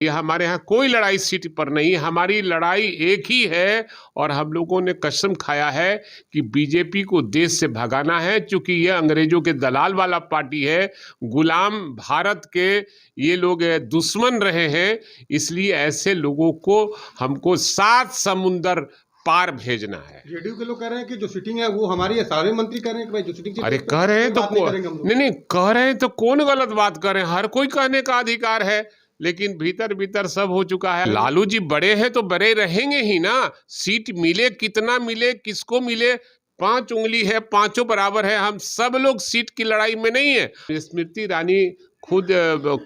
ये हमारे यहाँ कोई लड़ाई सीट पर नहीं, हमारी लड़ाई एक ही है और हम लोगों ने कसम खाया है कि बीजेपी को देश से भगाना है, क्योंकि ये अंग्रेजों के दलाल वाला पार्टी है, गुलाम भारत के ये लोग दुश्मन रहे हैं। इसलिए ऐसे लोगों को हमको 7 समुंदर पार भेजना है। जेडीयू के लोग कह रहे हैं कि जो सीटिंग है वो हमारी है, सारे मंत्री कह रहे हैं कि भाई जो सीटिंग अरे कह रहे हैं तो नहीं कह रहे हैं तो कौन गलत बात कर रहे हैं? हर कोई कहने का अधिकार है, लेकिन भीतर भीतर सब हो चुका है। लालू जी बड़े हैं तो बड़े रहेंगे ही ना। सीट मिले, कितना मिले, किसको मिले, 5 उंगली है, पांचों बराबर है। हम सब लोग सीट की लड़ाई में नहीं है। स्मृति ईरानी खुद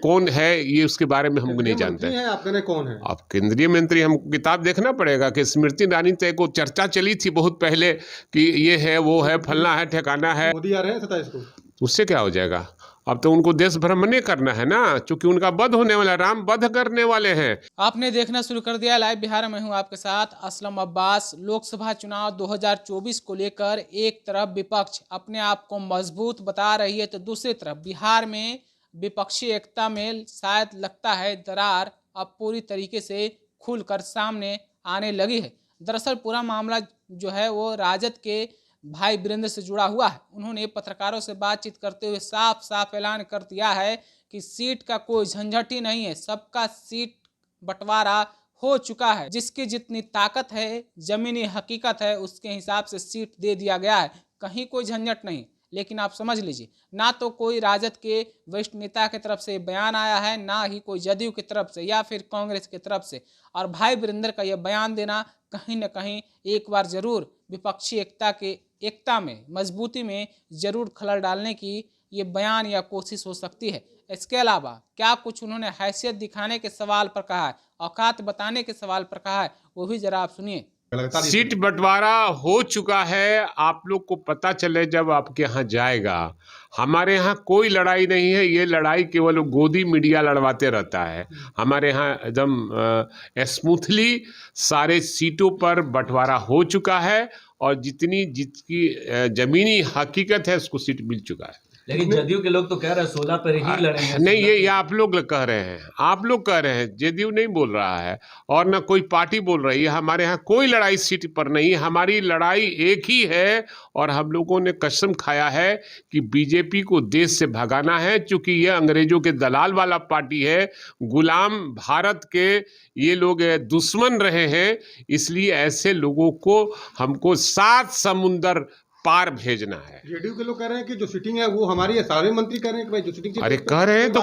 कौन है ये उसके बारे में हम नहीं जानते हैं। आप कहने कौन है? आप केंद्रीय मंत्री, हमको किताब देखना पड़ेगा कि स्मृति ईरानी तो एक चर्चा चली थी बहुत पहले कि ये है, वो है, फलना है, ठिकाना है। मोदी आ रहे हैं 27 को, उससे क्या हो जाएगा? अब तो उनको देश भ्रमण करना है ना, क्योंकि उनका वध होने वाला, राम वध करने वाले हैं। आपने देखना शुरू कर दिया लाइव बिहार में हूं आपके साथ असलम अब्बास। लोकसभा चुनाव 2024 को लेकर एक तरफ विपक्ष अपने आप को मजबूत बता रही है, तो दूसरी तरफ बिहार में विपक्षी एकता में शायद लगता है दरार अब पूरी तरीके से खुलकर सामने आने लगी है। दरअसल पूरा मामला जो है वो राजद के भाई वीरेंद्र से जुड़ा हुआ है। उन्होंने पत्रकारों से बातचीत करते हुए साफ साफ ऐलान कर दिया है कि सीट का कोई झंझट ही नहीं है, सबका सीट बंटवारा हो चुका है। जिसकी जितनी ताकत है, जमीनी हकीकत है, उसके हिसाब से सीट दे दिया गया है, कहीं कोई झंझट नहीं। लेकिन आप समझ लीजिए, ना तो कोई राजद के वरिष्ठ नेता की तरफ से बयान आया है, ना ही कोई जदयू की तरफ से या फिर कांग्रेस की तरफ से। और भाई वीरेंद्र का यह बयान देना कहीं न कहीं एक बार जरूर विपक्षी एकता में, मजबूती में जरूर खलल डालने की ये बयान या कोशिश हो सकती है। इसके अलावा क्या कुछ उन्होंने हैसियत दिखाने के सवाल पर कहा है, औकात बताने के सवाल पर कहा है, वो भी जरा आप सुनिए। सीट बंटवारा हो चुका है, आप लोग को पता चले जब आपके यहाँ जाएगा। हमारे यहाँ कोई लड़ाई नहीं है, ये लड़ाई केवल गोदी मीडिया लड़वाते रहता है। हमारे यहाँ एकदम स्मूथली सारे सीटों पर बंटवारा हो चुका है और जिसकी जमीनी हकीकत है उसको सीट मिल चुका है। लेकिन जदयू के लोग तो कह रहे हैं 16 पर ही लड़ेंगे। नहीं, ये आप लोग कह रहे हैं, आप लोग कह रहे हैं, जदयू नहीं बोल रहा है और ना कोई पार्टी बोल रही है। हमारे यहाँ कोई लड़ाई सीट पर नहीं, हमारी लड़ाई एक ही है और हम लोगों ने कसम खाया है कि बीजेपी को देश से भगाना है, क्योंकि ये अंग्रेजों के दलाल वाला पार्टी है, गुलाम भारत के ये लोग दुश्मन रहे हैं। इसलिए ऐसे लोगों को हमको 7 समुंदर पार भेजना है। जेडीयू के लोग कह रहे हैं कि जो सीटिंग है वो हमारी है, सारे मंत्री कह रहे हैं कि भाई जो सीटिंग। अरे कह रहे हैं तो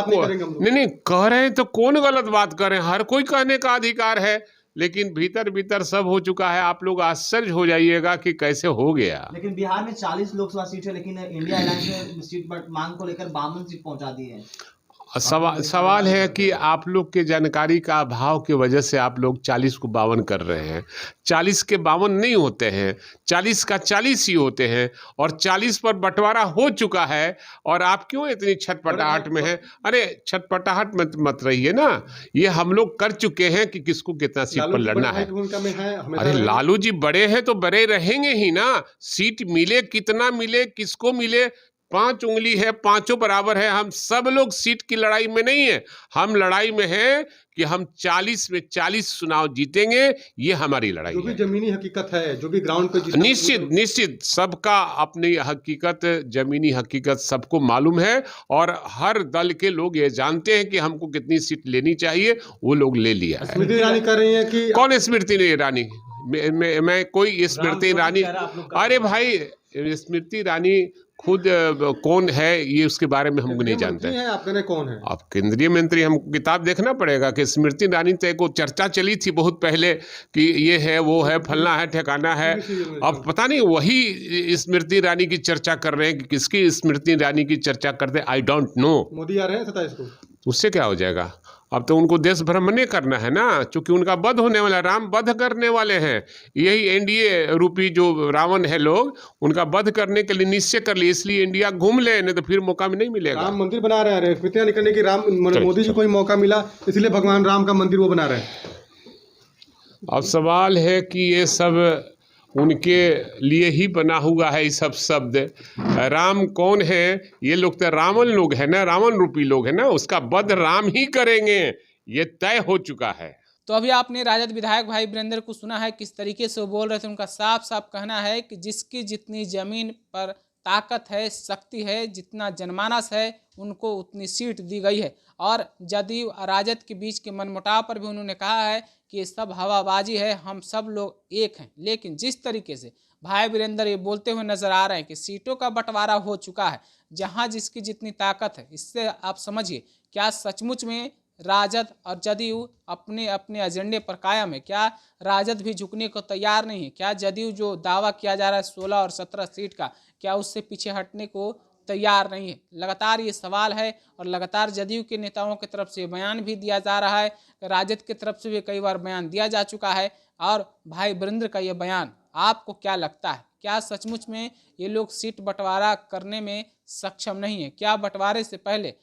नहीं कह रहे हैं तो कौन गलत बात कर रहे हैं? हर कोई कहने का अधिकार है, लेकिन भीतर भीतर सब हो चुका है। आप लोग आश्चर्य हो जाइएगा कि कैसे हो गया। लेकिन बिहार में 40 लोकसभा सीट है, लेकिन इंडिया अलायंस ने सीट मांग को लेकर 52 सीट पहुंचा दी है। सवाल है कि आप लोग के जानकारी का अभाव की वजह से आप लोग 40 को 52 कर रहे हैं। 40 के 52 नहीं होते हैं, 40 का 40 ही होते हैं और 40 पर बंटवारा हो चुका है। और आप क्यों इतनी छटपटाहट में हैं? अरे छटपटाहट में मत रहिए ना, ये हम लोग कर चुके हैं कि किसको कितना सीट पर लड़ना है। अरे लालू जी बड़े हैं तो बड़े रहेंगे ही ना। सीट मिले, कितना मिले, किसको मिले, 5 उंगली है, पांचों बराबर है। हम सब लोग सीट की लड़ाई में नहीं है, हम लड़ाई में है कि हम 40 में 40 चुनाव जीतेंगे। ये हमारी लड़ाई है। जो भी जमीनी हकीकत है, जो भी ग्राउंड पे निश्चित सबका अपनी हकीकत, जमीनी हकीकत सबको मालूम है और हर दल के लोग ये जानते हैं कि हमको कितनी सीट लेनी चाहिए, वो लोग ले लिया है। स्मृति ईरानी कर रही है कि कौन स्मृति ईरानी? मैं कोई स्मृति ईरानी? अरे भाई, स्मृति ईरानी खुद कौन है ये उसके बारे में हमको नहीं जानते हैं। आप कहने कौन है? आप केंद्रीय मंत्री, हमको किताब देखना पड़ेगा कि स्मृति ईरानी तो एक चर्चा चली थी बहुत पहले कि ये है, वो है, फलना है, ठिकाना है। अब पता नहीं वही स्मृति ईरानी की चर्चा कर रहे हैं कि किसकी स्मृति ईरानी की चर्चा करते हैं, आई डोंट नो। मोदी आ रहे हैं 27 को, उससे क्या हो जाएगा? अब तो उनको देश भ्रमण करना है ना, क्योंकि उनका वध होने वाला, राम वध करने वाले हैं। यही एनडीए रूपी जो रावण है लोग, उनका वध करने के लिए निश्चय कर लिए, इसलिए इंडिया घूम ले, नहीं तो फिर मौका में नहीं मिलेगा। राम मंदिर बना रहे हैं, स्मृतियां निकलने की, राम मोदी जी को ही मौका मिला इसलिए भगवान राम का मंदिर वो बना रहे हैं। अब सवाल है कि ये सब उनके लिए ही बना हुआ है। ये सब शब्द राम कौन है? ये लोग तो रावण लोग हैं ना, रावण रूपी लोग हैं ना, उसका वध राम ही करेंगे। ये तय हो चुका है। तो अभी आपने राजद विधायक भाई वीरेंद्र को सुना है किस तरीके से वो बोल रहे थे। उनका साफ साफ कहना है कि जिसकी जितनी जमीन पर ताकत है, शक्ति है, जितना जनमानस है, उनको उतनी सीट दी गई है। और जदयू और राजद के बीच के मनमुटाव पर भी उन्होंने कहा है कि ये सब हवाबाजी है, हम सब लोग एक हैं। लेकिन जिस तरीके से भाई वीरेंद्र ये बोलते हुए नजर आ रहे हैं कि सीटों का बंटवारा हो चुका है, जहां जिसकी जितनी ताकत है, इससे आप समझिए क्या सचमुच में राजद और जदयू अपने अपने एजेंडे पर कायम है। क्या राजद भी झुकने को तैयार नहीं है? क्या जदयू जो दावा किया जा रहा है 16 और 17 सीट का, क्या उससे पीछे हटने को तैयार नहीं है? लगातार ये सवाल है और लगातार जदयू के नेताओं की तरफ से बयान भी दिया जा रहा है, राजद की तरफ से भी कई बार बयान दिया जा चुका है। और भाई वीरेंद्र का ये बयान आपको क्या लगता है? क्या सचमुच में ये लोग सीट बंटवारा करने में सक्षम नहीं है? क्या बंटवारे से पहले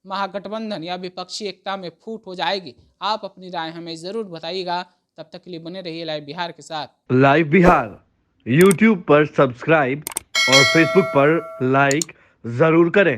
महागठबंधन या विपक्षी एकता में फूट हो जाएगी? आप अपनी राय हमें ज़रूर बताइएगा। तब तक के लिए बने रहिए लाइव बिहार के साथ। लाइव बिहार यूट्यूब पर सब्सक्राइब और फेसबुक पर लाइक जरूर करें।